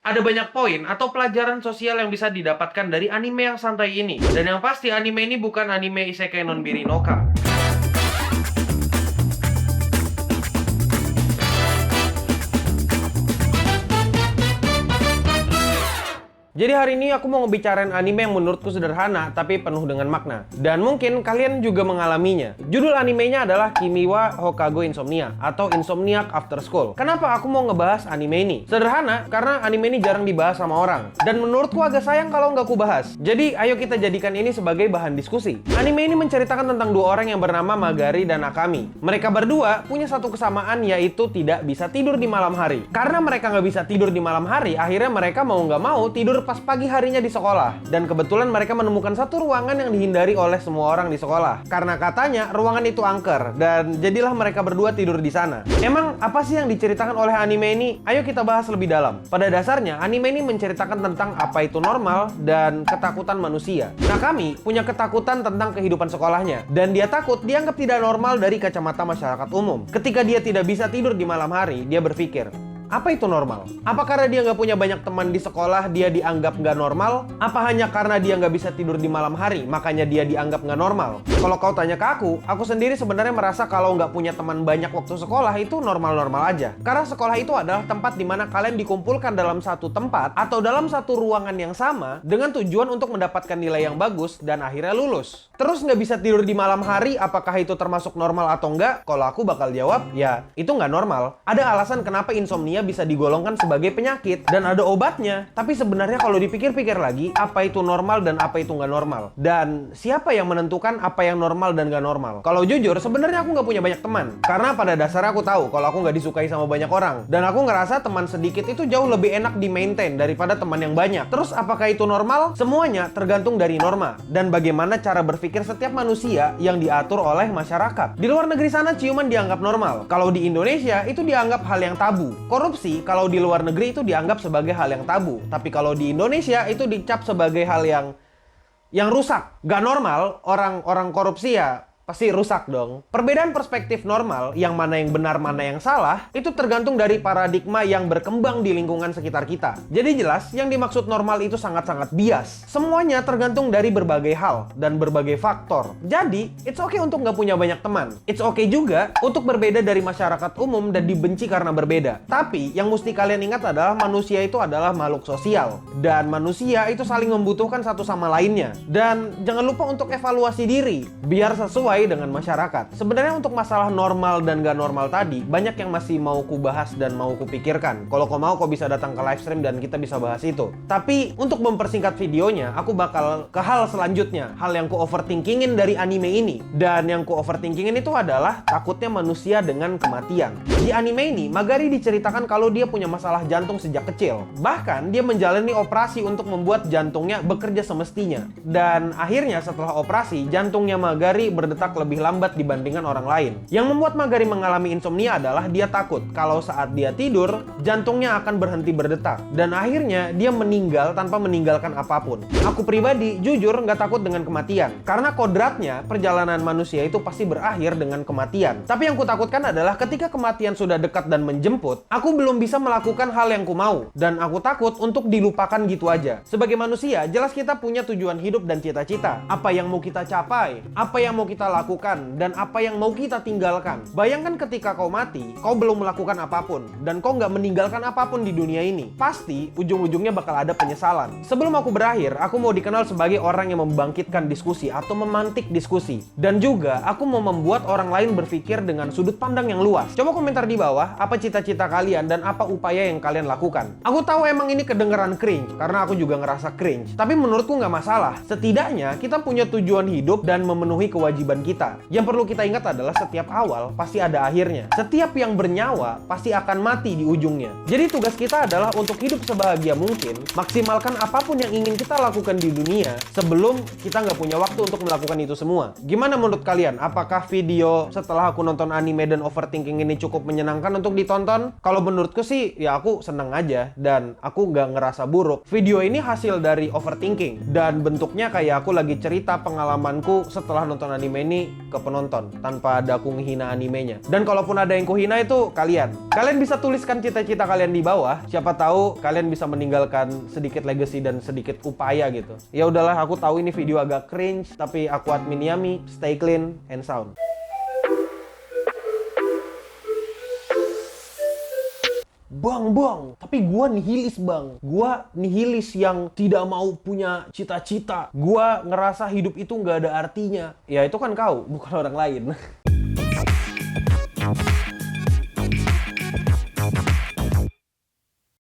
Ada banyak poin atau pelajaran sosial yang bisa didapatkan dari anime yang santai ini. Dan yang pasti anime ini bukan anime isekai non Birinoka. Jadi hari ini aku mau ngebicarain anime yang menurutku sederhana tapi penuh dengan makna. Dan mungkin kalian juga mengalaminya. Judul animenya adalah Kimi wa Hokago Insomnia atau Insomniac After School. Kenapa aku mau ngebahas anime ini? Sederhana, karena anime ini jarang dibahas sama orang. Dan menurutku agak sayang kalau nggak aku bahas. Jadi ayo kita jadikan ini sebagai bahan diskusi. Anime ini menceritakan tentang dua orang yang bernama Magari dan Akami. Mereka berdua punya satu kesamaan, yaitu tidak bisa tidur di malam hari. Karena mereka nggak bisa tidur di malam hari, akhirnya mereka mau nggak mau tidur pas pagi harinya di sekolah. Dan kebetulan mereka menemukan satu ruangan yang dihindari oleh semua orang di sekolah. Karena katanya ruangan itu angker, dan jadilah mereka berdua tidur di sana. Emang apa sih yang diceritakan oleh anime ini? Ayo kita bahas lebih dalam. Pada dasarnya, anime ini menceritakan tentang apa itu normal dan ketakutan manusia. Nakami punya ketakutan tentang kehidupan sekolahnya, dan dia takut dianggap tidak normal dari kacamata masyarakat umum. Ketika dia tidak bisa tidur di malam hari, dia berpikir, apa itu normal? Apa karena dia nggak punya banyak teman di sekolah, dia dianggap nggak normal? Apa hanya karena dia nggak bisa tidur di malam hari, makanya dia dianggap nggak normal? Kalau kau tanya ke aku sendiri sebenarnya merasa kalau nggak punya teman banyak waktu sekolah itu normal-normal aja. Karena sekolah itu adalah tempat di mana kalian dikumpulkan dalam satu tempat atau dalam satu ruangan yang sama dengan tujuan untuk mendapatkan nilai yang bagus dan akhirnya lulus. Terus nggak bisa tidur di malam hari, apakah itu termasuk normal atau enggak? Kalau aku bakal jawab, ya itu nggak normal. Ada alasan kenapa insomnia bisa digolongkan sebagai penyakit dan ada obatnya. Tapi sebenarnya kalau dipikir-pikir lagi, apa itu normal dan apa itu nggak normal? Dan siapa yang menentukan apa yang normal dan nggak normal? Kalau jujur, sebenarnya aku nggak punya banyak teman. Karena pada dasarnya aku tahu kalau aku nggak disukai sama banyak orang. Dan aku ngerasa teman sedikit itu jauh lebih enak di-maintain daripada teman yang banyak. Terus apakah itu normal? Semuanya tergantung dari norma dan bagaimana cara berpikir setiap manusia yang diatur oleh masyarakat. Di luar negeri sana ciuman dianggap normal. Kalau di Indonesia itu dianggap hal yang tabu. Korupsi kalau di luar negeri itu dianggap sebagai hal yang tabu, tapi kalau di Indonesia itu dicap sebagai hal yang rusak. Gak normal, orang korupsi ya pasti rusak dong. Perbedaan perspektif normal, yang mana yang benar, mana yang salah, itu tergantung dari paradigma yang berkembang di lingkungan sekitar kita. Jadi jelas, yang dimaksud normal itu sangat-sangat bias. Semuanya tergantung dari berbagai hal dan berbagai faktor. Jadi, it's okay untuk nggak punya banyak teman. It's okay juga untuk berbeda dari masyarakat umum dan dibenci karena berbeda. Tapi, yang mesti kalian ingat adalah manusia itu adalah makhluk sosial. Dan manusia itu saling membutuhkan satu sama lainnya. Dan jangan lupa untuk evaluasi diri, biar sesuai dengan masyarakat. Sebenarnya untuk masalah normal dan gak normal tadi, banyak yang masih mau ku bahas dan mau ku pikirkan. Kalau kau mau, kau bisa datang ke live stream dan kita bisa bahas itu. Tapi untuk mempersingkat videonya, aku bakal ke hal selanjutnya. Hal yang ku overthinkingin dari anime ini. Dan yang ku overthinkingin itu adalah takutnya manusia dengan kematian. Di anime ini, Magari diceritakan kalau dia punya masalah jantung sejak kecil. Bahkan dia menjalani operasi untuk membuat jantungnya bekerja semestinya. Dan akhirnya setelah operasi, jantungnya Magari berdetak lebih lambat dibandingkan orang lain. Yang membuat Magari mengalami insomnia adalah dia takut kalau saat dia tidur, jantungnya akan berhenti berdetak. Dan akhirnya dia meninggal tanpa meninggalkan apapun. Aku pribadi jujur nggak takut dengan kematian. Karena kodratnya perjalanan manusia itu pasti berakhir dengan kematian. Tapi yang kutakutkan adalah ketika kematian sudah dekat dan menjemput, aku belum bisa melakukan hal yang ku mau. Dan aku takut untuk dilupakan gitu aja. Sebagai manusia, jelas kita punya tujuan hidup dan cita-cita. Apa yang mau kita capai, apa yang mau kita lakukan, dan apa yang mau kita tinggalkan. Bayangkan ketika kau mati, kau belum melakukan apapun, dan kau nggak meninggalkan apapun di dunia ini. Pasti ujung-ujungnya bakal ada penyesalan. Sebelum aku berakhir, aku mau dikenal sebagai orang yang membangkitkan diskusi atau memantik diskusi. Dan juga, aku mau membuat orang lain berpikir dengan sudut pandang yang luas. Coba komentar di bawah, apa cita-cita kalian dan apa upaya yang kalian lakukan. Aku tahu emang ini kedengeran cringe, karena aku juga ngerasa cringe. Tapi menurutku nggak masalah. Setidaknya, kita punya tujuan hidup dan memenuhi kewajiban kita. Yang perlu kita ingat adalah setiap awal pasti ada akhirnya. Setiap yang bernyawa pasti akan mati di ujungnya. Jadi tugas kita adalah untuk hidup sebahagia mungkin, maksimalkan apapun yang ingin kita lakukan di dunia sebelum kita nggak punya waktu untuk melakukan itu semua. Gimana menurut kalian? Apakah video setelah aku nonton anime dan overthinking ini cukup menyenangkan untuk ditonton? Kalau menurutku sih, ya aku seneng aja dan aku nggak ngerasa buruk. Video ini hasil dari overthinking dan bentuknya kayak aku lagi cerita pengalamanku setelah nonton anime ini ini ke penonton tanpa ada aku ngehina animenya. Dan kalaupun ada yang kuhina itu kalian. Kalian bisa tuliskan cita-cita kalian di bawah. Siapa tahu kalian bisa meninggalkan sedikit legacy dan sedikit upaya gitu. Ya udahlah, aku tahu ini video agak cringe, tapi aku admin Yami, stay clean and sound. Bang, tapi gua nihilis bang. Gua nihilis yang tidak mau punya cita-cita. Gua ngerasa hidup itu nggak ada artinya. Ya itu kan kau, bukan orang lain.